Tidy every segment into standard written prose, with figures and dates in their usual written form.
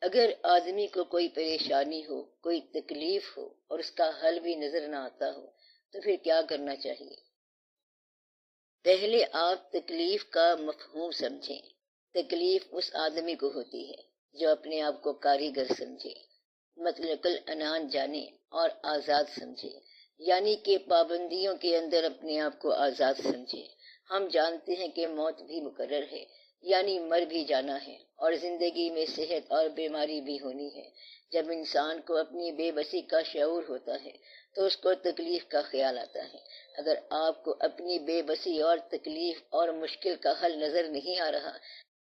اگر آدمی کو کوئی پریشانی ہو، کوئی تکلیف ہو اور اس کا حل بھی نظر نہ آتا ہو تو پھر کیا کرنا چاہیے؟ پہلے آپ تکلیف کا مفہوم سمجھیں۔ تکلیف اس آدمی کو ہوتی ہے جو اپنے آپ کو کاریگر سمجھے، مطلق العنان جانے اور آزاد سمجھے، یعنی کہ پابندیوں کے اندر اپنے آپ کو آزاد سمجھے۔ ہم جانتے ہیں کہ موت بھی مقرر ہے، یعنی مر بھی جانا ہے، اور زندگی میں صحت اور بیماری بھی ہونی ہے۔ جب انسان کو اپنی بے بسی کا شعور ہوتا ہے تو اس کو تکلیف کا خیال آتا ہے۔ اگر آپ کو اپنی بے بسی اور تکلیف اور مشکل کا حل نظر نہیں آ رہا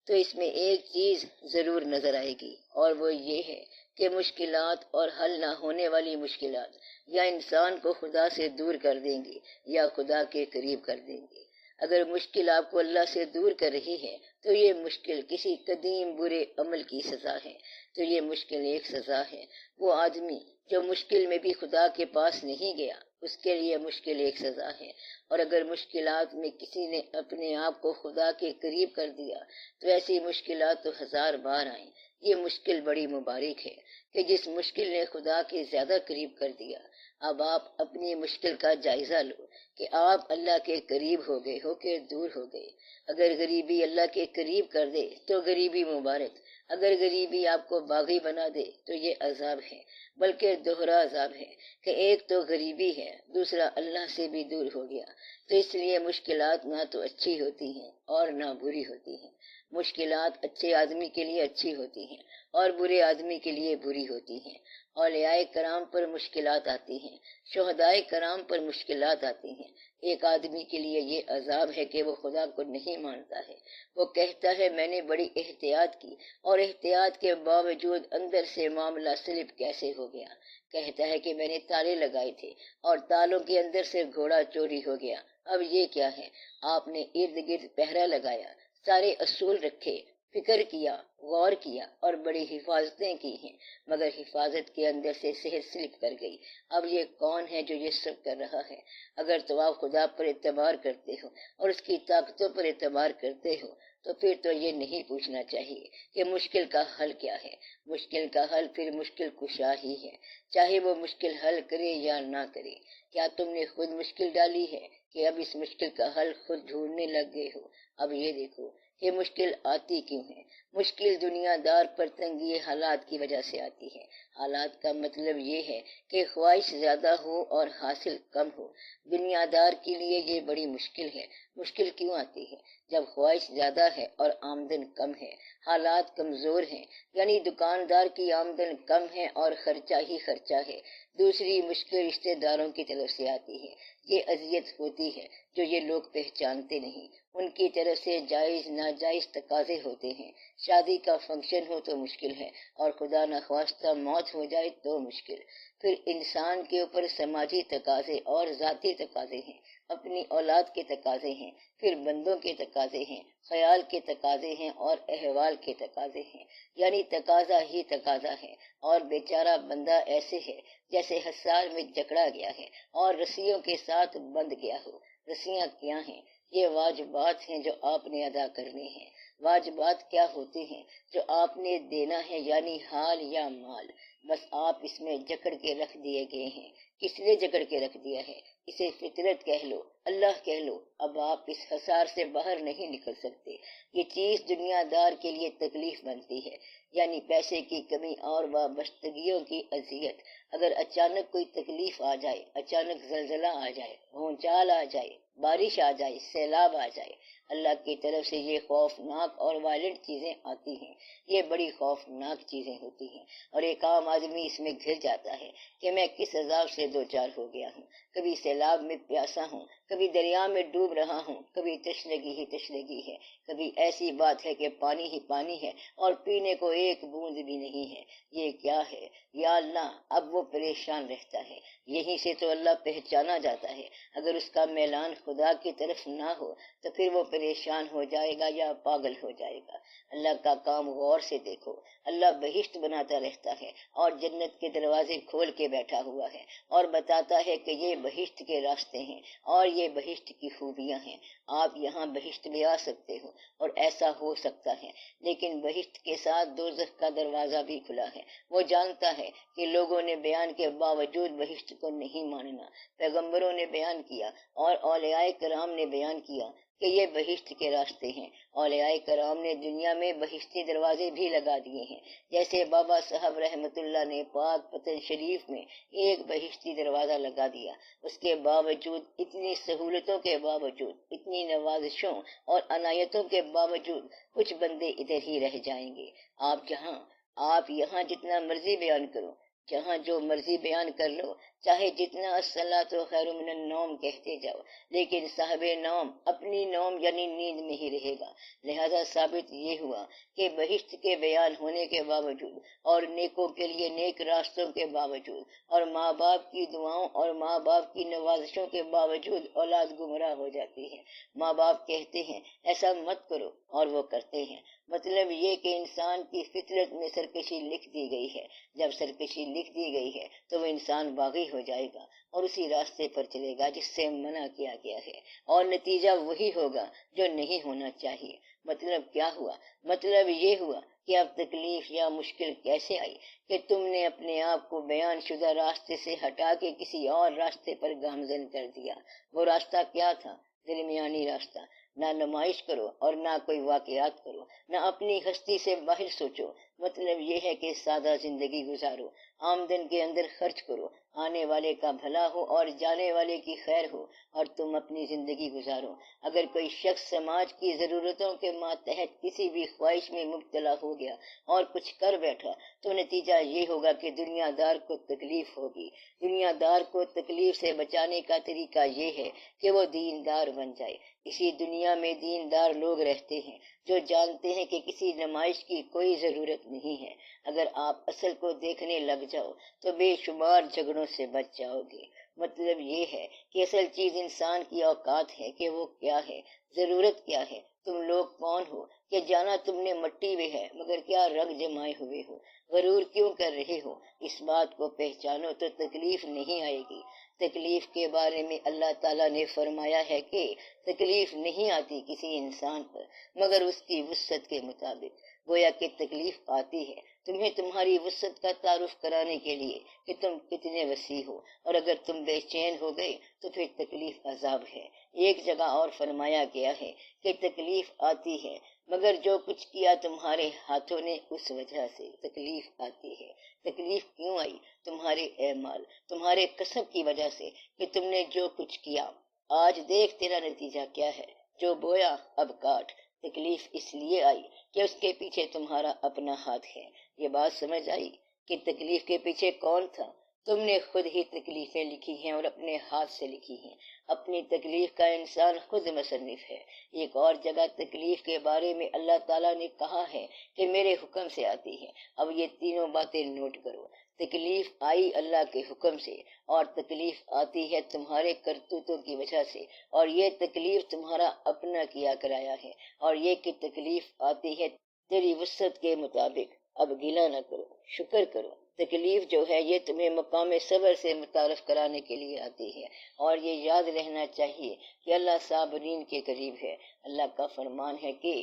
تو اس میں ایک چیز ضرور نظر آئے گی، اور وہ یہ ہے کہ مشکلات اور حل نہ ہونے والی مشکلات یا انسان کو خدا سے دور کر دیں گی یا خدا کے قریب کر دیں گی۔ اگر مشکل آپ کو اللہ سے دور کر رہی ہے تو یہ مشکل کسی قدیم برے عمل کی سزا ہے، تو یہ مشکل ایک سزا ہے۔ وہ آدمی جو مشکل میں بھی خدا کے پاس نہیں گیا، اس کے لیے مشکل ایک سزا ہے۔ اور اگر مشکلات میں کسی نے اپنے آپ کو خدا کے قریب کر دیا تو ایسی مشکلات تو 1000 بار آئیں۔ یہ مشکل بڑی مبارک ہے کہ جس مشکل نے خدا کے زیادہ قریب کر دیا۔ اب آپ اپنی مشکل کا جائزہ لو کہ آپ اللہ کے قریب ہو گئے ہو کہ دور ہو گئے۔ اگر غریبی اللہ کے قریب کر دے تو غریبی مبارک، اگر غریبی آپ کو باغی بنا دے تو یہ عذاب ہے، بلکہ دوہرا عذاب ہے کہ ایک تو غریبی ہے، دوسرا اللہ سے بھی دور ہو گیا۔ تو اس لیے مشکلات نہ تو اچھی ہوتی ہیں اور نہ بری ہوتی ہیں۔ مشکلات اچھے آدمی کے لیے اچھی ہوتی ہیں اور برے آدمی کے لیے بری ہوتی ہیں۔ اولیاء کرام پر مشکلات آتی ہیں، شہداء کرام پر مشکلات آتی ہیں۔ ایک آدمی کے لیے یہ عذاب ہے کہ وہ خدا کو نہیں مانتا ہے۔ وہ کہتا ہے میں نے بڑی احتیاط کی اور احتیاط کے باوجود اندر سے معاملہ سلپ کیسے ہو گیا۔ کہتا ہے کہ میں نے تالے لگائے تھے اور تالوں کے اندر سے گھوڑا چوری ہو گیا۔ اب یہ کیا ہے؟ آپ نے ارد گرد پہرا لگایا، سارے اصول رکھے، فکر کیا، غور کیا اور بڑی حفاظتیں کی ہیں، مگر حفاظت کے اندر سے صحت سلپ کر گئی۔ اب یہ کون ہے جو یہ سب کر رہا ہے؟ اگر تو آپ خدا پر اعتبار کرتے ہو اور اس کی طاقتوں پر اعتبار کرتے ہو تو پھر تو یہ نہیں پوچھنا چاہیے کہ مشکل کا حل کیا ہے۔ مشکل کا حل پھر مشکل کشا ہی ہے، چاہے وہ مشکل حل کرے یا نہ کرے۔ کیا تم نے خود مشکل ڈالی ہے کہ اب اس مشکل کا حل خود ڈھونڈنے لگ گئے ہو؟ اب یہ دیکھو کہ مشکل آتی کیوں ہے۔ مشکل دنیا دار پر تنگی حالات کی وجہ سے آتی ہے۔ حالات کا مطلب یہ ہے کہ خواہش زیادہ ہو اور حاصل کم ہو۔ دنیا دار کے لیے یہ بڑی مشکل ہے۔ مشکل کیوں آتی ہے؟ جب خواہش زیادہ ہے اور آمدن کم ہے، حالات کمزور ہیں، یعنی دکاندار کی آمدن کم ہے اور خرچہ ہی خرچہ ہے۔ دوسری مشکل رشتہ داروں کی طرف سے آتی ہے۔ یہ اذیت ہوتی ہے جو یہ لوگ پہچانتے نہیں۔ ان کی طرف سے جائز ناجائز تقاضے ہوتے ہیں۔ شادی کا فنکشن ہو تو مشکل ہے، اور خدا نخواستہ موت ہو جائے تو مشکل۔ پھر انسان کے اوپر سماجی تقاضے اور ذاتی تقاضے ہیں، اپنی اولاد کے تقاضے ہیں، پھر بندوں کے تقاضے ہیں، خیال کے تقاضے ہیں اور احوال کے تقاضے ہیں، یعنی تقاضا ہی تقاضا ہے۔ اور بیچارہ بندہ ایسے ہے جیسے حصار میں جکڑا گیا ہے اور رسیوں کے ساتھ بندھ گیا ہو۔ رسیاں کیا ہیں؟ یہ واجبات ہیں جو آپ نے ادا کرنے ہیں۔ واجبات کیا ہوتے ہیں؟ جو آپ نے دینا ہے، یعنی حال یا مال۔ بس آپ اس میں جکڑ کے رکھ دیے گئے ہیں۔ کس نے جکڑ کے رکھ دیا ہے؟ اسے فطرت کہہ لو، اللہ کہہ لو۔ اب آپ اس حصار سے باہر نہیں نکل سکتے۔ یہ چیز دنیا دار کے لیے تکلیف بنتی ہے، یعنی پیسے کی کمی اور وابستگیوں کی اذیت۔ اگر اچانک کوئی تکلیف آ جائے، اچانک زلزلہ آ جائے، بھونچال آ جائے، بارش آ جائے، سیلاب آ جائے، اللہ کی طرف سے یہ خوفناک اور وائلنٹ چیزیں آتی ہیں۔ یہ بڑی خوفناک چیزیں ہوتی ہیں، اور ایک عام آدمی اس میں گھر جاتا ہے کہ میں کس عذاب سے دوچار ہو گیا ہوں۔ کبھی سیلاب میں پیاسا ہوں، کبھی دریا میں ڈوب رہا ہوں، کبھی تشنگی ہی تشنگی ہے، کبھی ایسی بات ہے کہ پانی ہی پانی ہے اور پینے کو ایک بوند بھی نہیں ہے۔ یہ کیا ہے یا اللہ؟ اب وہ پریشان رہتا ہے۔ یہیں سے تو اللہ پہچانا جاتا ہے۔ اگر اس کا میلان خدا کی طرف نہ ہو تو پھر وہ پریشان ہو جائے گا یا پاگل ہو جائے گا۔ اللہ کا کام غور سے دیکھو، اللہ بہشت بناتا رہتا ہے اور جنت کے دروازے کھول کے بیٹھا ہوا ہے اور بتاتا ہے کہ یہ بہشت کے راستے ہیں اور یہ بہشت کی خوبیاں ہیں، آپ یہاں بہشت میں آ سکتے ہو اور ایسا ہو سکتا ہے۔ لیکن بہشت کے ساتھ دوزخ کا دروازہ بھی کھلا ہے۔ وہ جانتا ہے کہ لوگوں نے بیان کے باوجود بہشت کو نہیں ماننا، پیغمبروں نے بیان کیا اور اولیاء کرام نے بیان کیا کہ یہ بہشت کے راستے ہیں۔ اولیاء کرام نے دنیا میں بہشتی دروازے بھی لگا دیے ہیں، جیسے بابا صاحب رحمت اللہ نے پاک پتن شریف میں ایک بہشتی دروازہ لگا دیا۔ اس کے باوجود، اتنی سہولتوں کے باوجود، اتنی نوازشوں اور عنایتوں کے باوجود کچھ بندے ادھر ہی رہ جائیں گے۔ آپ یہاں جتنا مرضی بیان کرو، جہاں جو مرضی بیان کر لو، چاہے جتنا الصلاۃ خیر من النوم کہتے جاؤ، لیکن صاحب نوم اپنی نوم یعنی نیند میں ہی رہے گا۔ لہذا ثابت یہ ہوا کہ بہشت کے بیان ہونے کے باوجود اور نیکوں کے لیے نیک راستوں کے باوجود اور ماں باپ کی دعاؤں اور ماں باپ کی نوازشوں کے باوجود اولاد گمراہ ہو جاتی ہے۔ ماں باپ کہتے ہیں ایسا مت کرو اور وہ کرتے ہیں۔ مطلب یہ کہ انسان کی فطرت میں سرکشی لکھ دی گئی ہے۔ جب سرکشی لکھ دی گئی ہے تو وہ انسان باغی ہو جائے گا اور اسی راستے پر چلے گا جس سے منع کیا گیا ہے، اور نتیجہ وہی ہوگا جو نہیں ہونا چاہیے۔ مطلب کیا ہوا؟ مطلب یہ ہوا کہ اب تکلیف یا مشکل کیسے آئی کہ تم نے اپنے آپ کو بیان شدہ راستے سے ہٹا کے کسی اور راستے پر گامزن کر دیا۔ وہ راستہ کیا تھا؟ درمیانی راستہ۔ نہ نمائش کرو اور نہ کوئی واقعات کرو، نہ اپنی ہستی سے باہر سوچو۔ مطلب یہ ہے کہ سادہ زندگی گزارو، آمدن کے اندر خرچ کرو، آنے والے کا بھلا ہو اور جانے والے کی خیر ہو، اور تم اپنی زندگی گزارو۔ اگر کوئی شخص سماج کی ضرورتوں کے ماتحت کسی بھی خواہش میں مبتلا ہو گیا اور کچھ کر بیٹھا تو نتیجہ یہ ہوگا کہ دنیا دار کو تکلیف ہوگی۔ دنیا دار کو تکلیف سے بچانے کا طریقہ یہ ہے کہ وہ دیندار بن جائے۔ اسی دنیا میں دیندار لوگ رہتے ہیں جو جانتے ہیں کہ کسی نمائش کی کوئی ضرورت نہیں ہے۔ اگر آپ اصل کو دیکھنے لگ جاؤ تو بے شمار جھگڑوں سے بچ جاؤ گے۔ مطلب یہ ہے کہ اصل چیز انسان کی اوقات ہے کہ وہ کیا ہے، ضرورت کیا ہے، تم لوگ کون ہو کہ جانا تم نے مٹی میں ہے مگر کیا رنگ جمائے ہوئے ہو، غرور کیوں کر رہے ہو۔ اس بات کو پہچانو تو تکلیف نہیں آئے گی۔ تکلیف کے بارے میں اللہ تعالیٰ نے فرمایا ہے کہ تکلیف نہیں آتی کسی انسان پر مگر اس کی وسعت کے مطابق۔ گویا کہ تکلیف آتی ہے تمہیں تمہاری وسعت کا تعارف کرانے کے لیے کہ تم کتنے وسیع ہو، اور اگر تم بے چین ہو گئے تو پھر تکلیف عذاب ہے۔ ایک جگہ اور فرمایا گیا ہے کہ تکلیف آتی ہے مگر جو کچھ کیا تمہارے ہاتھوں نے اس وجہ سے تکلیف آتی ہے۔ تکلیف کیوں آئی؟ تمہارے اعمال، تمہارے کسب کی وجہ سے کہ تم نے جو کچھ کیا۔ آج دیکھ تیرا نتیجہ کیا ہے۔ جو بویا اب کاٹ۔ تکلیف اس لیے آئی کہ اس کے پیچھے تمہارا اپنا ہاتھ ہے۔ یہ بات سمجھ آئی کہ تکلیف کے پیچھے کون تھا؟ تم نے خود ہی تکلیفیں لکھی ہیں اور اپنے ہاتھ سے لکھی ہیں۔ اپنی تکلیف کا انسان خود مصنف ہے۔ ایک اور جگہ تکلیف کے بارے میں اللہ تعالیٰ نے کہا ہے کہ میرے حکم سے آتی ہے۔ اب یہ تینوں باتیں نوٹ کرو۔ تکلیف آئی اللہ کے حکم سے، اور تکلیف آتی ہے تمہارے کرتوتوں کی وجہ سے، اور یہ تکلیف تمہارا اپنا کیا کرایا ہے، اور یہ کہ تکلیف آتی ہے تیری وسعت کے مطابق۔ اب گلہ نہ کرو، شکر کرو۔ تکلیف جو ہے یہ تمہیں مقام صبر سے متعارف کرانے کے لیے آتی ہے، اور یہ یاد رہنا چاہیے کہ اللہ صابرین کے قریب ہے۔ اللہ کا فرمان ہے کہ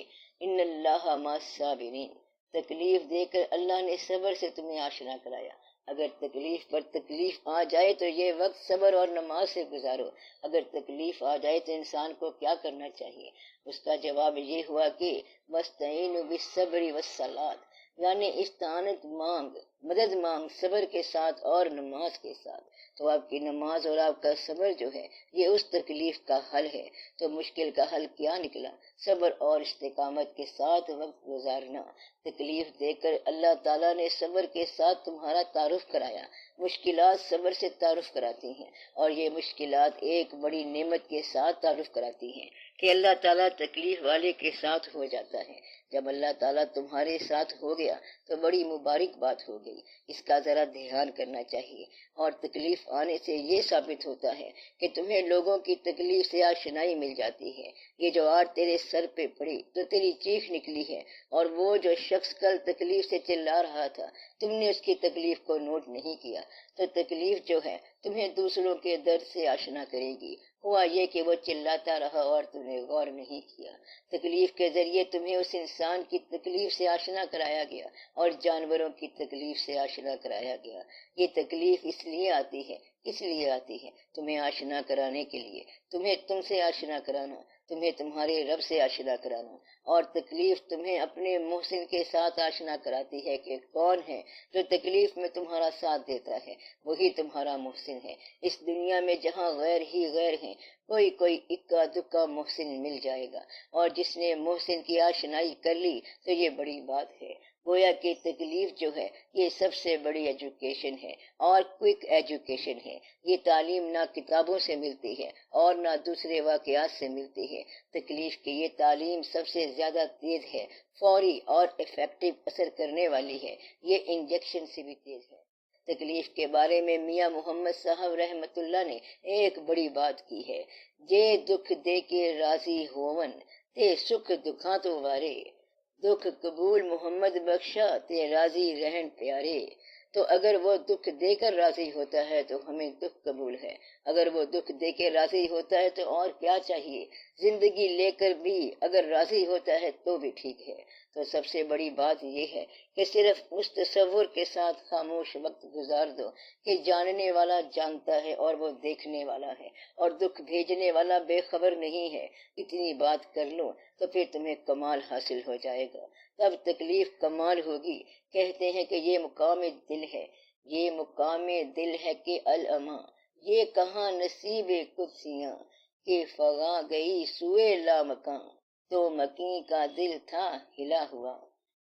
ان اللہ مع الصابرین۔ تکلیف دے کر اللہ نے صبر سے تمہیں آشنا کرایا۔ اگر تکلیف پر تکلیف آ جائے تو یہ وقت صبر اور نماز سے گزارو۔ اگر تکلیف آ جائے تو انسان کو کیا کرنا چاہیے؟ اس کا جواب یہ ہوا کہ وَاسْتَعِینُوا بِالصَّبْرِ وَالصَّلَاةِ، یعنی استعانت مانگ، مدد مانگ صبر کے ساتھ اور نماز کے ساتھ۔ تو آپ کی نماز اور آپ کا صبر جو ہے یہ اس تکلیف کا حل ہے۔ تو مشکل کا حل کیا نکلا؟ صبر اور استقامت کے ساتھ وقت گزارنا۔ تکلیف دے کر اللہ تعالیٰ نے صبر کے ساتھ تمہارا تعارف کرایا۔ مشکلات صبر سے تعارف کراتی ہیں، اور یہ مشکلات ایک بڑی نعمت کے ساتھ تعارف کراتی ہیں کہ اللہ تعالیٰ تکلیف والے کے ساتھ ہو جاتا ہے۔ جب اللہ تعالیٰ تمہارے ساتھ ہو گیا تو بڑی مبارک بات ہو گئی، اس کا ذرا دھیان کرنا چاہیے۔ اور تکلیف آنے سے یہ ثابت ہوتا ہے کہ تمہیں لوگوں کی تکلیف سے آشنائی مل جاتی ہے۔ یہ جو آج تیرے سر پہ پڑی تو تیری چیخ نکلی ہے، اور وہ جو شخص کل تکلیف سے چلا رہا تھا تم نے اس کی تکلیف کو نوٹ نہیں کیا، تو تکلیف جو ہے تمہیں دوسروں کے درد سے آشنا کرے گی۔ ہوا یہ کہ وہ چلاتا رہا اور تم نے غور نہیں کیا۔ تکلیف کے ذریعے تمہیں اس انسان کی تکلیف سے آشنا کرایا گیا اور جانوروں کی تکلیف سے آشنا کرایا گیا۔ یہ تکلیف اس لیے آتی ہے تمہیں آشنا کرانے کے لیے، تمہیں تم سے آشنا کرانا، تمہیں تمہارے رب سے آشنا کرانا۔ اور تکلیف تمہیں اپنے محسن کے ساتھ آشنا کراتی ہے کہ کون ہے جو تکلیف میں تمہارا ساتھ دیتا ہے، وہی تمہارا محسن ہے۔ اس دنیا میں جہاں غیر ہی غیر ہیں، کوئی اکا دکا محسن مل جائے گا، اور جس نے محسن کی آشنائی کر لی تو یہ بڑی بات ہے۔ گویا کہ تکلیف جو ہے یہ سب سے بڑی ایجوکیشن ہے اور کوئک ایجوکیشن ہے۔ یہ تعلیم نہ کتابوں سے ملتی ہے اور نہ دوسرے واقعات سے ملتی ہے۔ تکلیف کی یہ تعلیم سب سے زیادہ تیز ہے، فوری اور ایفیکٹو اثر کرنے والی ہے، یہ انجیکشن سے بھی تیز ہے۔ تکلیف کے بارے میں میاں محمد صاحب رحمت اللہ نے ایک بڑی بات کی ہے، جے دکھ دے کے راضی ہوون تے سکھ دکھاں تو وارے، دکھ قبول محمد بخشا تے راضی رہن پیارے۔ تو اگر وہ دکھ دے کر راضی ہوتا ہے تو ہمیں دکھ قبول ہے، اگر وہ دکھ دے کے راضی ہوتا ہے تو اور کیا چاہیے، زندگی لے کر بھی اگر راضی ہوتا ہے تو بھی ٹھیک ہے۔ تو سب سے بڑی بات یہ ہے کہ صرف اس تصور کے ساتھ خاموش وقت گزار دو کہ جاننے والا جانتا ہے اور وہ دیکھنے والا ہے، اور دکھ بھیجنے والا بے خبر نہیں ہے۔ اتنی بات کر لو تو پھر تمہیں کمال حاصل ہو جائے گا، تب تکلیف کمال ہوگی۔ کہتے ہیں کہ یہ مقام دل ہے، یہ مقام دل ہے کہ الاماں، یہ کہاں نصیب قدسیاں کہ فغاں گئی سوئے لامکاں، تو مکیں کا دل تھا ہلا ہوا۔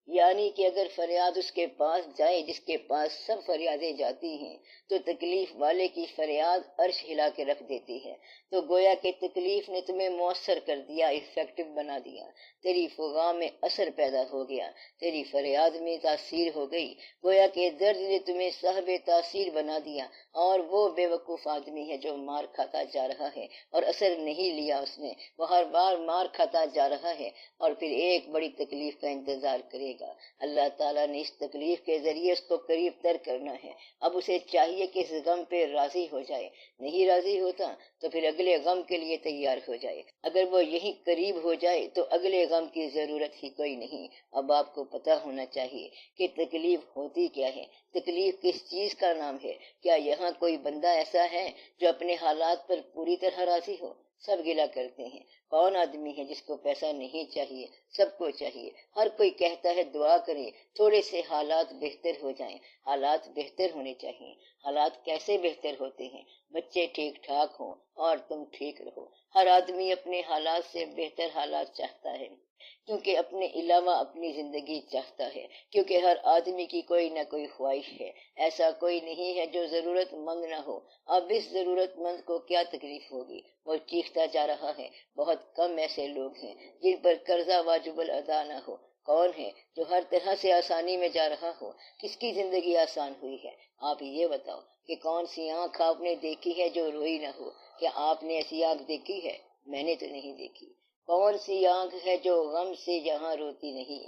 یعنی کہ اگر فریاد اس کے پاس جائے جس کے پاس سب فریادیں جاتی ہیں، تو تکلیف والے کی فریاد عرش ہلا کے رکھ دیتی ہے۔ تو گویا کہ تکلیف نے تمہیں مؤثر کر دیا، افیکٹو بنا دیا، تیری فغاں میں اثر پیدا ہو گیا، تیری فریاد میں تاثیر ہو گئی۔ گویا کہ درد نے تمہیں صاحب تاثیر بنا دیا، اور وہ بے وقوف آدمی ہے جو مار کھاتا جا رہا ہے اور اثر نہیں لیا اس نے، وہ ہر بار مار کھاتا جا رہا ہے اور پھر ایک بڑی تکلیف کا انتظار کرے گا۔ اللہ تعالیٰ نے اس تکلیف کے ذریعے اس کو قریب تر کرنا ہے۔ اب اسے چاہیے کہ اس غم پہ راضی ہو جائے، نہیں راضی ہوتا تو پھر اگلے غم کے لیے تیار ہو جائے۔ اگر وہ یہی قریب ہو جائے تو اگلے غم کی ضرورت ہی کوئی نہیں۔ اب آپ کو پتہ ہونا چاہیے کہ تکلیف ہوتی کیا ہے، تکلیف کس چیز کا نام ہے۔ کیا یہاں کوئی بندہ ایسا ہے جو اپنے حالات پر پوری طرح راضی ہو؟ سب گلہ کرتے ہیں۔ کون آدمی ہے جس کو پیسہ نہیں چاہیے؟ سب کو چاہیے۔ ہر کوئی کہتا ہے دعا کریں تھوڑے سے حالات بہتر ہو جائیں۔ حالات بہتر ہونے چاہیے۔ حالات کیسے بہتر ہوتے ہیں؟ بچے ٹھیک ٹھاک ہوں اور تم ٹھیک رہو۔ ہر آدمی اپنے حالات سے بہتر حالات چاہتا ہے، کیونکہ اپنے علاوہ اپنی زندگی چاہتا ہے، کیونکہ ہر آدمی کی کوئی نہ کوئی خواہش ہے۔ ایسا کوئی نہیں ہے جو ضرورت مند نہ ہو۔ اب اس ضرورت مند کو کیا تکلیف ہوگی؟ وہ چیختا جا رہا ہے۔ بہت کم ایسے لوگ ہیں جن پر قرضہ واجب الادا نہ ہو۔ کون ہے جو ہر طرح سے آسانی میں جا رہا ہو؟ کس کی زندگی آسان ہوئی ہے؟ آپ یہ بتاؤ کہ کون سی آنکھ آپ نے دیکھی ہے جو روئی نہ ہو؟ کیا آپ نے ایسی آنکھ دیکھی ہے؟ میں نے تو نہیں دیکھی۔ کون سی آنکھ ہے جو غم سے یہاں روتی نہیں؟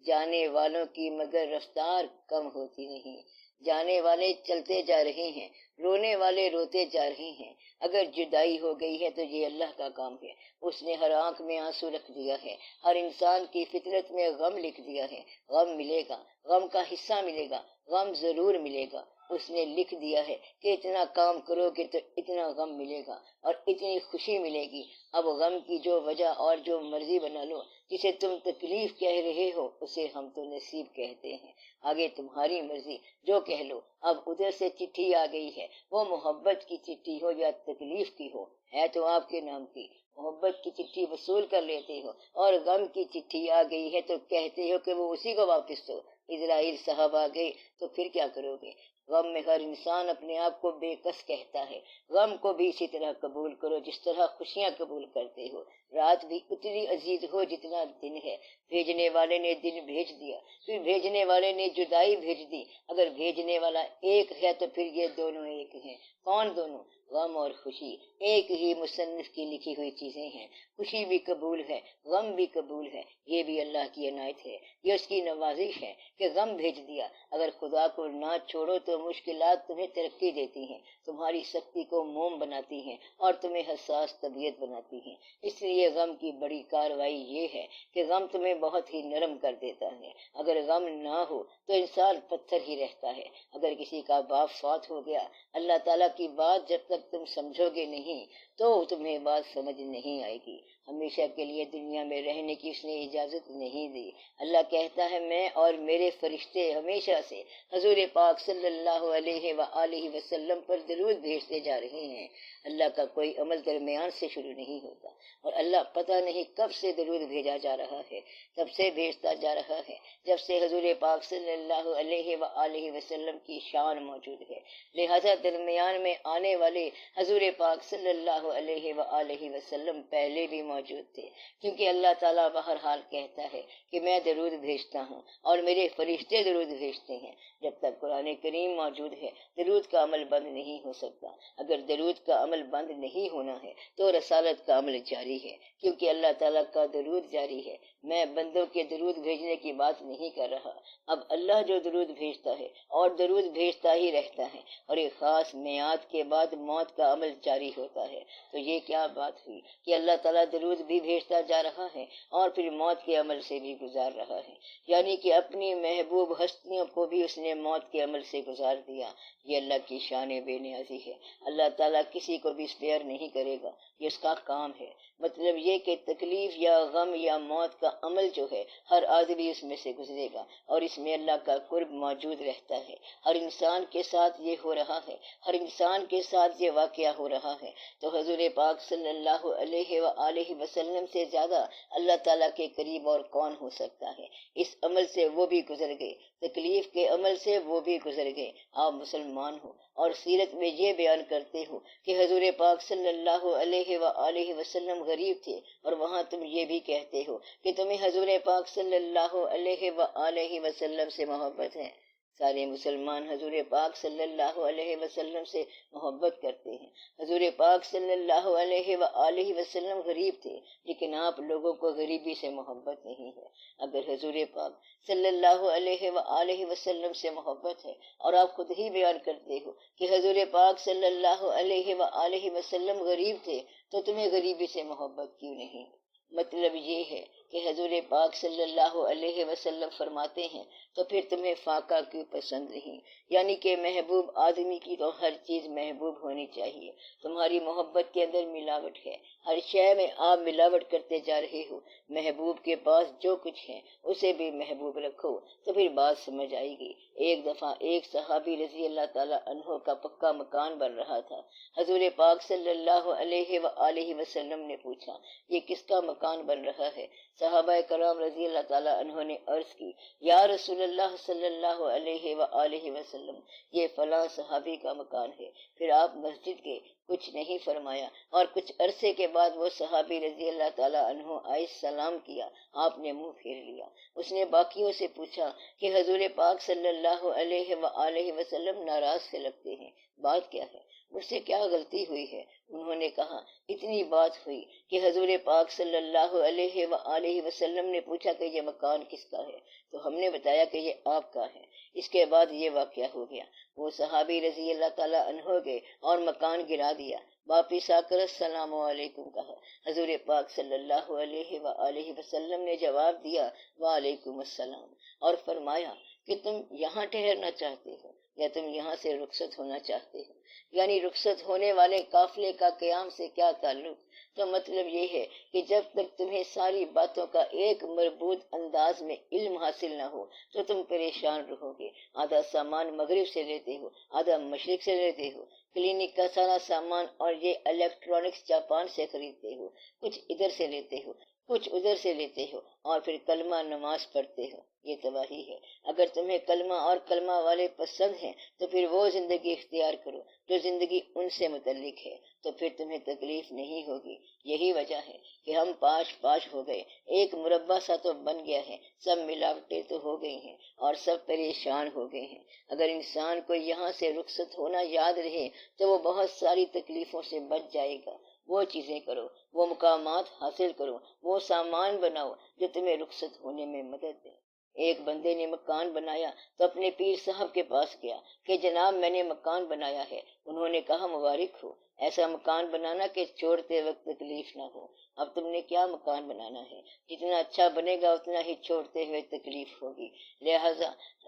جانے والوں کی مگر رفتار کم ہوتی نہیں۔ جانے والے چلتے جا رہے ہیں، رونے والے روتے جا رہے ہیں۔ اگر جدائی ہو گئی ہے تو یہ اللہ کا کام ہے۔ اس نے ہر آنکھ میں آنسو رکھ دیا ہے، ہر انسان کی فطرت میں غم لکھ دیا ہے۔ غم ملے گا، غم کا حصہ ملے گا، غم ضرور ملے گا۔ اس نے لکھ دیا ہے کہ اتنا کام کرو گے تو اتنا غم ملے گا اور اتنی خوشی ملے گی۔ اب غم کی جو وجہ اور جو مرضی بنا لو، جسے تم تکلیف کہہ رہے ہو اسے ہم تو نصیب کہتے ہیں۔ آگے تمہاری مرضی، جو کہہ لو۔ اب ادھر سے چٹھی آ گئی ہے، وہ محبت کی چٹھی ہو یا تکلیف کی ہو، ہے تو آپ کے نام کی۔ محبت کی چٹھی وصول کر لیتے ہو اور غم کی چٹھی آ گئی ہے تو کہتے ہو کہ وہ اسی کو واپس دو۔ اسرائیل صاحب آ گئے تو پھر کیا کرو گے؟ غم میں ہر انسان اپنے آپ کو بے کس کہتا ہے، غم کو بھی اسی طرح قبول کرو جس طرح خوشیاں قبول کرتے ہو۔ رات بھی اتنی عزیز ہو جتنا دن ہے۔ بھیجنے والے نے دن بھیج دیا، پھر بھیجنے والے نے جدائی بھیج دی۔ اگر بھیجنے والا ایک ہے تو پھر یہ دونوں ایک ہیں۔ کون دونوں؟ غم اور خوشی ایک ہی مصنف کی لکھی ہوئی چیزیں ہیں۔ خوشی بھی قبول ہے، غم بھی قبول ہے، یہ بھی اللہ کی عنایت ہے، یہ اس کی نوازش ہے کہ غم بھیج دیا۔ اگر خدا کو نہ چھوڑو تو مشکلات تمہیں ترقی دیتی ہیں، تمہاری سختی کو موم بناتی ہیں اور تمہیں حساس طبیعت بناتی ہیں۔ اس لیے غم کی بڑی کاروائی یہ ہے کہ غم تمہیں بہت ہی نرم کر دیتا ہے۔ اگر غم نہ ہو تو انسان پتھر ہی رہتا ہے۔ اگر کسی کا باپ فوت ہو گیا، اللہ تعالیٰ کی بات جب تک تم سمجھو گے نہیں تو تمہیں بات سمجھ نہیں آئے گی۔ ہمیشہ کے لیے دنیا میں رہنے کی اس نے اجازت نہیں دی۔ اللہ کہتا ہے میں اور میرے فرشتے ہمیشہ سے حضور پاک صلی اللہ علیہ وآلہ وسلم پر درود بھیجتے جا رہے ہیں۔ اللہ کا کوئی عمل درمیان سے شروع نہیں ہوتا، اور اللہ پتہ نہیں کب سے درود بھیجا جا رہا ہے، تب سے بھیجتا جا رہا ہے جب سے حضور پاک صلی اللہ علیہ وآلہ وسلم کی شان موجود ہے۔ لہذا درمیان میں آنے والے حضور پاک صلی اللہ علیہ وآلہ وسلم پہلے بھی موجود تھے، کیونکہ اللہ تعالیٰ بہرحال کہتا ہے کہ میں درود بھیجتا ہوں اور میرے فرشتے درود بھیجتے ہیں۔ جب تک قرآن کریم موجود ہے درود کا عمل بند نہیں ہو سکتا۔ اگر درود کا عمل بند نہیں ہونا ہے تو رسالت کا عمل جاری ہے، کیونکہ اللہ تعالیٰ کا درود جاری ہے۔ میں بندوں کے درود بھیجنے کی بات نہیں کر رہا، اب اللہ جو درود بھیجتا ہے اور درود بھیجتا ہی رہتا ہے، اور ایک خاص میعاد کے بعد موت کا عمل جاری ہوتا ہے۔ تو یہ کیا بات ہوئی کہ اللہ تعالیٰ درود بھی بھیجتا جا رہا ہے اور پھر موت کے عمل سے بھی گزار رہا ہے، یعنی کہ اپنی محبوب ہستیوں کو بھی اس نے موت کے عمل سے گزار دیا۔ یہ اللہ کی شان بے نیازی ہے۔ اللہ تعالیٰ کسی کو بھی اسپیئر نہیں کرے گا، یہ اس کا کام ہے۔ مطلب یہ کہ تکلیف یا غم یا موت کا عمل جو ہے ہر آدمی اس میں سے گزرے گا، اور اس میں اللہ کا قرب موجود رہتا ہے۔ ہر انسان کے ساتھ یہ ہو رہا ہے، ہر انسان کے ساتھ یہ واقعہ ہو رہا ہے۔ تو حضور پاک صلی اللہ علیہ وآلہ وسلم سے زیادہ اللہ تعالیٰ کے قریب اور کون ہو سکتا ہے؟ اس عمل سے وہ بھی گزر گئے، تکلیف کے عمل سے وہ بھی گزر گئے۔ آپ مسلمان ہو اور سیرت میں یہ بیان کرتے ہو کہ حضور پاک صلی اللہ علیہ وآلہ وسلم غریب تھے، اور وہاں تم یہ بھی کہتے ہو کہ تمہیں حضور پاک صلی اللہ علیہ وآلہ وسلم سے محبت ہے۔ سارے مسلمان حضور پاک صلی اللہ علیہ وسلم سے محبت کرتے ہیں۔ حضور پاک صلی اللہ علیہ وآلہ وسلم غریب تھے، لیکن آپ لوگوں کو غریبی سے محبت نہیں ہے۔ اگر حضور پاک صلی اللہ علیہ وآلہ وسلم سے محبت ہے، اور آپ خود ہی بیان کرتے ہو کہ حضور پاک صلی اللہ علیہ وآلہ وسلم غریب تھے، تو تمہیں غریبی سے محبت کیوں نہیں؟ مطلب یہ ہے کہ حضور پاک صلی اللہ علیہ وسلم فرماتے ہیں تو پھر تمہیں فاقہ کیوں پسند نہیں؟ یعنی کہ محبوب آدمی کی تو ہر چیز محبوب ہونی چاہیے۔ تمہاری محبت کے اندر ملاوٹ ہے، ہر شے میں آپ ملاوٹ کرتے جا رہے ہو۔ محبوب کے پاس جو کچھ ہے اسے بھی محبوب رکھو تو پھر بات سمجھ آئے گی۔ ایک دفعہ ایک صحابی رضی اللہ تعالیٰ عنہ کا پکا مکان بن رہا تھا۔ حضور پاک صلی اللہ علیہ وآلہ وسلم نے پوچھا یہ کس کا مکان بن رہا ہے؟ صحابہ کرام رضی اللہ تعالیٰ عنہ نے عرض کی یا رسول اللہ صلی اللہ علیہ وآلہ وسلم یہ فلاں صحابی کا مکان ہے۔ پھر آپ مسجد کے کچھ نہیں فرمایا، اور کچھ عرصے کے بعد وہ صحابی رضی اللہ تعالیٰ عنہ آئے، سلام کیا، آپ نے منہ پھیر لیا۔ اس نے باقیوں سے پوچھا کہ حضور پاک صلی اللہ علیہ وآلہ وسلم ناراض سے لگتے ہیں، بات کیا ہے؟ مجھ سے کیا غلطی ہوئی ہے؟ انہوں نے کہا اتنی بات ہوئی کہ حضور پاک صلی اللہ علیہ وآلہ وسلم نے پوچھا کہ یہ مکان کس کا ہے، تو ہم نے بتایا کہ یہ آپ کا ہے۔ اس کے بعد یہ واقعہ ہو گیا، وہ صحابی رضی اللہ تعالیٰ عنہ گئے اور مکان گرا دیا، واپس آ کر السلام علیکم کہا۔ حضور پاک صلی اللہ علیہ وآلہ وسلم نے جواب دیا وعلیکم السلام، اور فرمایا کہ تم یہاں ٹھہرنا چاہتے ہو یا تم یہاں سے رخصت ہونا چاہتے ہو؟ یعنی رخصت ہونے والے قافلے کا قیام سے کیا تعلق؟ تو مطلب یہ ہے کہ جب تک تمہیں ساری باتوں کا ایک مربوط انداز میں علم حاصل نہ ہو تو تم پریشان رہو گے۔ آدھا سامان مغرب سے لیتے ہو، آدھا مشرق سے لیتے ہو، کلینک کا سارا سامان اور یہ الیکٹرانکس جاپان سے خریدتے ہو، کچھ ادھر سے لیتے ہو کچھ ادھر سے لیتے ہو، اور پھر کلمہ نماز پڑھتے ہو۔ یہ تباہی ہے۔ اگر تمہیں کلمہ اور کلمہ والے پسند ہیں تو پھر وہ زندگی اختیار کرو جو زندگی ان سے متعلق ہے، تو پھر تمہیں تکلیف نہیں ہوگی۔ یہی وجہ ہے کہ ہم پاش پاش ہو گئے، ایک مربع سا تو بن گیا ہے، سب ملاوٹیں تو ہو گئی ہیں اور سب پریشان ہو گئے ہیں۔ اگر انسان کو یہاں سے رخصت ہونا یاد رہے تو وہ بہت ساری تکلیفوں سے بچ جائے گا۔ وہ چیزیں کرو، وہ مقامات حاصل کرو، وہ سامان بناؤ جو تمہیں رخصت ہونے میں مدد دے۔ ایک بندے نے مکان بنایا تو اپنے پیر صاحب کے پاس گیا کہ جناب میں نے مکان بنایا ہے۔ انہوں نے کہا مبارک ہو، ایسا مکان بنانا کہ چھوڑتے وقت تکلیف نہ ہو۔ اب تم نے کیا مکان بنانا ہے؟ جتنا اچھا بنے گا اتنا ہی چھوڑتے ہوئے تکلیف ہوگی۔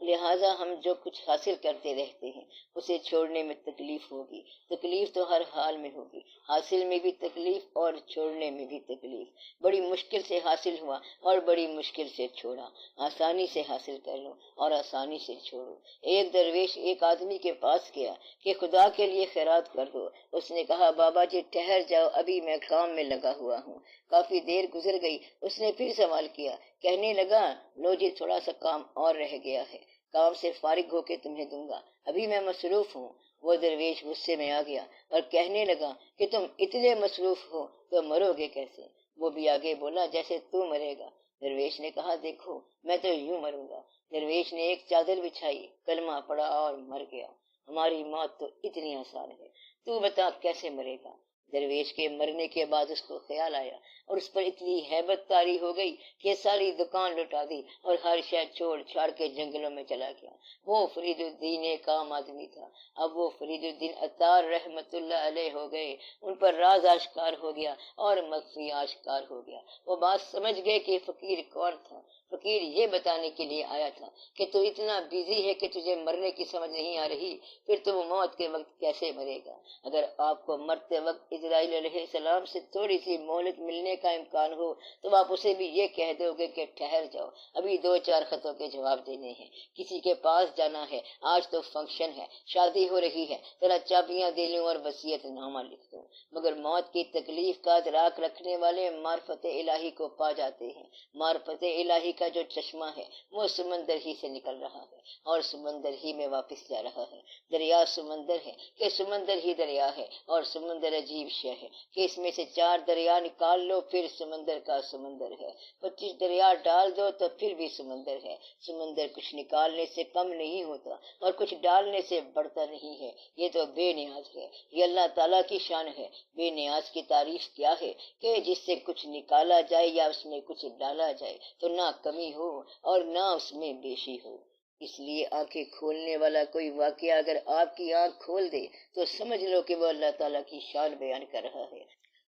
لہٰذا ہم جو کچھ حاصل کرتے رہتے ہیں اسے چھوڑنے میں تکلیف ہوگی۔ تکلیف تو ہر حال میں ہوگی، حاصل میں بھی تکلیف اور چھوڑنے میں بھی تکلیف۔ بڑی مشکل سے حاصل ہوا اور بڑی مشکل سے چھوڑا، آسانی سے حاصل کر لو اور آسانی سے چھوڑو۔ ایک درویش ایک آدمی کے پاس گیا کہ خدا کے لیے خیرات کر دو۔ اس نے کہا بابا جی ٹھہر جاؤ، ابھی میں کام میں لگا ہوا ہوں۔ کافی دیر گزر گئی، اس نے پھر سوال کیا، کہنے لگا لو جی تھوڑا سا کام اور رہ گیا ہے، کام سے فارغ ہو کے تمہیں دوں گا، ابھی میں مصروف ہوں۔ وہ درویش غصے میں آ گیا اور کہنے لگا کہ تم اتنے مصروف ہو تو مرو گے کیسے؟ وہ بھی آگے بولا جیسے تو مرے گا۔ درویش نے کہا دیکھو میں تو یوں مروں گا۔ درویش نے ایک چادر بچھائی، کلمہ پڑھا اور مر گیا۔ ہماری موت تو اتنی آسان ہے، تو بتا کیسے مرے گا؟ درویش کے مرنے کے بعد اس کو خیال آیا اور اس پر اتنی ہیبت طاری ہو گئی کہ ساری دکان لٹا دی اور ہر شے چھوڑ چھاڑ کے جنگلوں میں چلا گیا۔ وہ فرید الدین ایک عام آدمی تھا، اب وہ فرید الدین عطار رحمت اللہ علیہ ہو گئے۔ ان پر راز آشکار ہو گیا اور مخفی آشکار ہو گیا۔ وہ بات سمجھ گئے کہ فقیر کون تھا۔ فقیر یہ بتانے کے لیے آیا تھا کہ تو اتنا بیزی ہے کہ تجھے مرنے کی سمجھ نہیں آ رہی، پھر تو موت کے وقت کیسے مرے گا؟ اگر آپ کو مرتے وقت اسرائیل علیہ السلام سے تھوڑی سی مہلت ملنے کا امکان ہو تو آپ اسے بھی یہ کہہ دو گے کہ ٹھہر جاؤ، ابھی 2-4 خطوں کے جواب دینے ہیں، کسی کے پاس جانا ہے، آج تو فنکشن ہے، شادی ہو رہی ہے، ذرا چابیاں دے لوں اور وصیت نامہ لکھ دوں۔ مگر موت کی تکلیف کا ادراک رکھنے والے معرفت الہی کو پا جاتے ہیں۔ معرفت الہی کا جو چشمہ ہے وہ سمندر ہی سے نکل رہا ہے اور سمندر ہی میں واپس جا رہا ہے۔ دریا سمندر ہے کہ سمندر ہی دریا ہے، اور سمندر عجیب شے ہے کہ اس میں سے 4 دریا نکال لو پھر سمندر کا سمندر ہے، 25 دریا ڈال دو تو پھر بھی سمندر ہے۔ سمندر کچھ نکالنے سے کم نہیں ہوتا اور کچھ ڈالنے سے بڑھتا نہیں ہے، یہ تو بے نیاز ہے۔ یہ اللہ تعالیٰ کی شان ہے۔ بے نیاز کی تعریف کیا ہے کہ جس سے کچھ نکالا جائے یا اس میں کچھ ڈالا جائے تو نہ کمی ہو اور نہ اس میں بیشی ہو۔ اس لیے آنکھیں کھولنے والا کوئی واقعہ اگر آپ کی آنکھ کھول دے تو سمجھ لو کہ وہ اللہ تعالیٰ کی شان بیان کر رہا ہے۔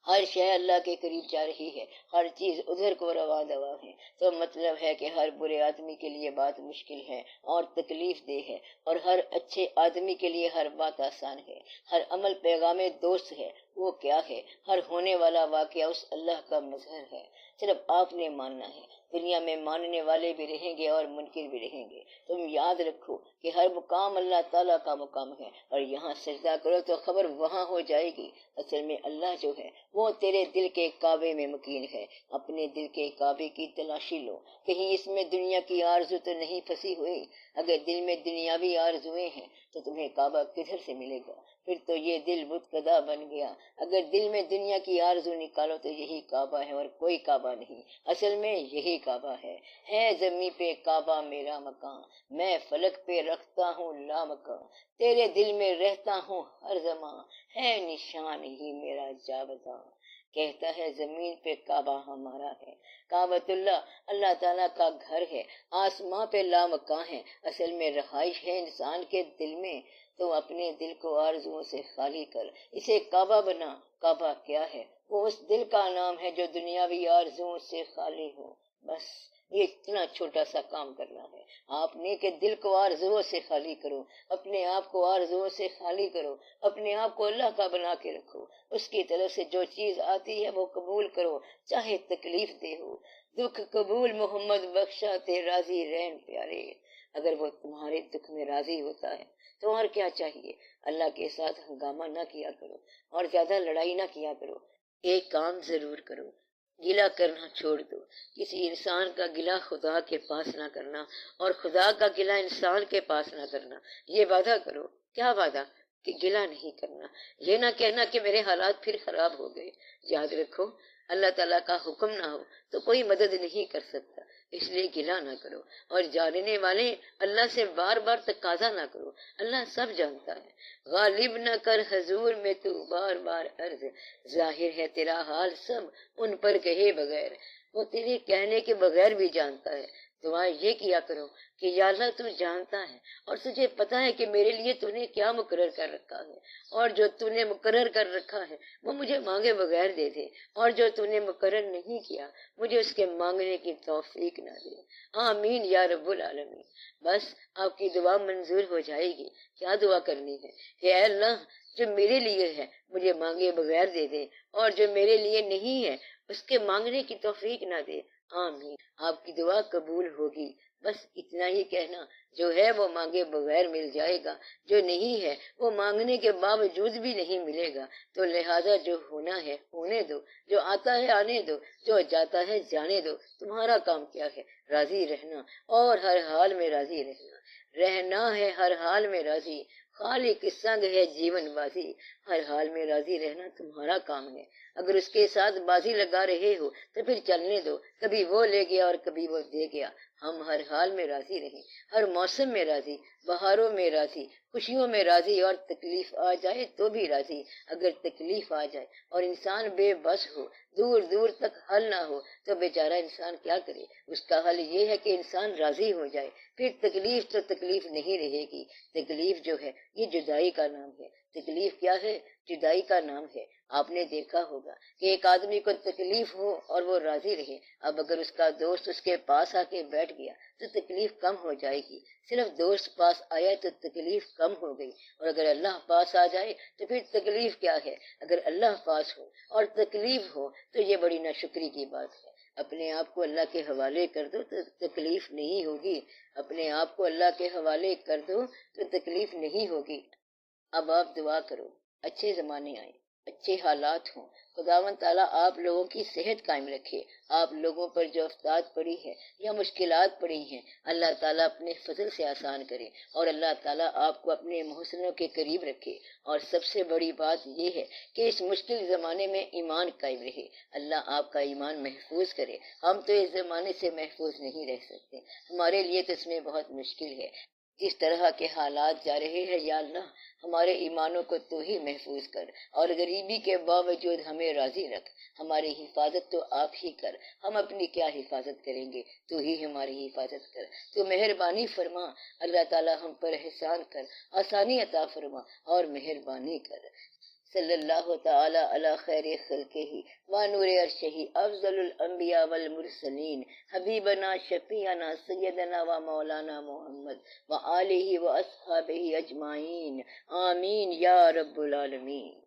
ہر شے اللہ کے قریب جا رہی ہے، ہر چیز ادھر کو رواں دوا ہے، تو مطلب ہے کہ ہر برے آدمی کے لیے بات مشکل ہے اور تکلیف دہ ہے، اور ہر اچھے آدمی کے لیے ہر بات آسان ہے۔ ہر عمل پیغام دوست ہے، وہ کیا ہے؟ ہر ہونے والا واقعہ اس اللہ کا مظہر ہے، صرف آپ نے ماننا ہے۔ دنیا میں ماننے والے بھی رہیں گے اور منکر بھی رہیں گے۔ تم یاد رکھو کہ ہر مقام اللہ تعالیٰ کا مقام ہے، اور یہاں سجدہ کرو تو خبر وہاں ہو جائے گی۔ اصل میں اللہ جو ہے وہ تیرے دل کے کعبے میں مکین ہے۔ اپنے دل کے کعبے کی تلاشی لو، کہیں اس میں دنیا کی آرزو تو نہیں پھنسی ہوئی۔ اگر دل میں دنیاوی آرزویں ہیں تو تمہیں کعبہ کدھر سے ملے گا؟ پھر تو یہ دل بت خدا بن گیا۔ اگر دل میں دنیا کی آرزو نکالو تو یہی کعبہ ہے اور کوئی کعبہ نہیں، اصل میں یہی کعبہ ہے زمین پہ کعبہ میرا مکان، میں فلک پہ رکھتا ہوں لامکاں، تیرے دل میں رہتا ہوں ہر زمان، ہے نشان ہی میرا جاوداں۔ کہتا ہے زمین پہ کعبہ ہمارا ہے۔ کعبۃ اللہ اللہ تعالیٰ کا گھر ہے، آسماں پہ لامکاں ہے، اصل میں رہائش ہے انسان کے دل میں۔ تو اپنے دل کو آرزوؤں سے خالی کر، اسے کعبہ بنا۔ کعبہ کیا ہے؟ وہ اس دل کا نام ہے جو دنیاوی آرزوؤں سے خالی ہو۔ بس یہ اتنا چھوٹا سا کام کرنا ہے آپ نے کہ دل کو آرزوؤں سے خالی کرو، اپنے آپ کو آرزوؤں سے خالی کرو، اپنے آپ کو اللہ کا بنا کے رکھو۔ اس کی طرف سے جو چیز آتی ہے وہ قبول کرو، چاہے تکلیف دہ ہو۔ دکھ قبول محمد بخشا تے راضی رہن پیارے۔ اگر وہ تمہارے دکھ میں راضی ہوتا ہے تو اور کیا چاہیے؟ اللہ کے ساتھ ہنگامہ نہ کیا کرو اور زیادہ لڑائی نہ کیا کرو۔ ایک کام ضرور کرو، گلہ کرنا چھوڑ دو، کسی انسان کا گلہ خدا کے پاس نہ کرنا اور خدا کا گلہ انسان کے پاس نہ کرنا۔ یہ وعدہ کرو۔ کیا وعدہ؟ کہ گلہ نہیں کرنا، یہ نہ کہنا کہ میرے حالات پھر خراب ہو گئے۔ یاد رکھو، اللہ تعالیٰ کا حکم نہ ہو تو کوئی مدد نہیں کر سکتا، اس لیے گلہ نہ کرو۔ اور جاننے والے اللہ سے بار بار تقاضا نہ کرو، اللہ سب جانتا ہے۔ غالب نہ کر حضور میں تو بار بار عرض، ظاہر ہے تیرا حال سب ان پر کہے بغیر۔ وہ تیرے کہنے کے بغیر بھی جانتا ہے۔ دعا یہ کیا کرو کہ یا اللہ تو جانتا ہے اور تجھے پتا ہے کہ میرے لیے تو نے کیا مقرر کر رکھا ہے، اور جو تو نے مقرر کر رکھا ہے وہ مجھے مانگے بغیر دے دے، اور جو تو نے مقرر نہیں کیا مجھے اس کے مانگنے کی توفیق نہ دے۔ آمین یا رب العالمین۔ بس آپ کی دعا منظور ہو جائے گی۔ کیا دعا کرنی ہے؟ کہ اے اللہ، جو میرے لیے ہے مجھے مانگے بغیر دے دے، اور جو میرے لیے نہیں ہے اس کے مانگنے کی توفیق نہ دے۔ آمین۔ آپ کی دعا قبول ہوگی۔ بس اتنا ہی کہنا، جو ہے وہ مانگے بغیر مل جائے گا، جو نہیں ہے وہ مانگنے کے باوجود بھی نہیں ملے گا۔ تو لہذا جو ہونا ہے ہونے دو، جو آتا ہے آنے دو، جو جاتا ہے جانے دو۔ تمہارا کام کیا ہے؟ راضی رہنا، اور ہر حال میں راضی رہنا۔ رہنا ہے ہر حال میں راضی، خالق سنگ ہے جیون بازی۔ ہر حال میں راضی رہنا تمہارا کام ہے۔ اگر اس کے ساتھ بازی لگا رہے ہو تو پھر چلنے دو، کبھی وہ لے گیا اور کبھی وہ دے گیا۔ ہم ہر حال میں راضی رہیں، ہر موسم میں راضی، بہاروں میں راضی، خوشیوں میں راضی، اور تکلیف آ جائے تو بھی راضی۔ اگر تکلیف آ جائے اور انسان بے بس ہو، دور دور تک حل نہ ہو، تو بیچارہ انسان کیا کرے؟ اس کا حل یہ ہے کہ انسان راضی ہو جائے، پھر تکلیف تو تکلیف نہیں رہے گی۔ تکلیف جو ہے یہ جدائی کا نام ہے۔ تکلیف کیا ہے؟ جدائی کا نام ہے۔ آپ نے دیکھا ہوگا کہ ایک آدمی کو تکلیف ہو اور وہ راضی رہے، اب اگر اس کا دوست اس کے پاس آ کے بیٹھ گیا تو تکلیف کم ہو جائے گی۔ صرف دوست پاس آیا تو تکلیف کم ہو گئی، اور اگر اللہ پاس آ جائے تو پھر تکلیف کیا ہے؟ اگر اللہ پاس ہو اور تکلیف ہو تو یہ بڑی ناشکری کی بات ہے۔ اپنے آپ کو اللہ کے حوالے کر دو تو تکلیف نہیں ہوگی، اپنے آپ کو اللہ کے حوالے کر دو تو تکلیف نہیں ہوگی۔ اب آپ دعا کرو، اچھے زمانے آئیں، اچھے حالات ہوں، خداوند تعالیٰ آپ لوگوں کی صحت قائم رکھے۔ آپ لوگوں پر جو آفات پڑی ہے یا مشکلات پڑی ہیں، اللہ تعالیٰ اپنے فضل سے آسان کرے، اور اللہ تعالیٰ آپ کو اپنے محسنوں کے قریب رکھے۔ اور سب سے بڑی بات یہ ہے کہ اس مشکل زمانے میں ایمان قائم رہے، اللہ آپ کا ایمان محفوظ کرے۔ ہم تو اس زمانے سے محفوظ نہیں رہ سکتے، ہمارے لیے تو اس میں بہت مشکل ہے۔ جس طرح کے حالات جا رہے ہیں یا اللہ، ہمارے ایمانوں کو تو ہی محفوظ کر، اور غریبی کے باوجود ہمیں راضی رکھ۔ ہماری حفاظت تو آپ ہی کر، ہم اپنی کیا حفاظت کریں گے؟ تو ہی ہماری حفاظت کر، تو مہربانی فرما۔ اللہ تعالی ہم پر احسان کر، آسانی عطا فرما اور مہربانی کر۔ صلی اللہ تعالی علی خیر خلقہ ونور عرشہ افضل الانبیاء والمرسلین حبیبنا شفیعنا سیدنا و مولانا محمد وآلہ واصحابہ اجمعین، آمین یا رب العالمین۔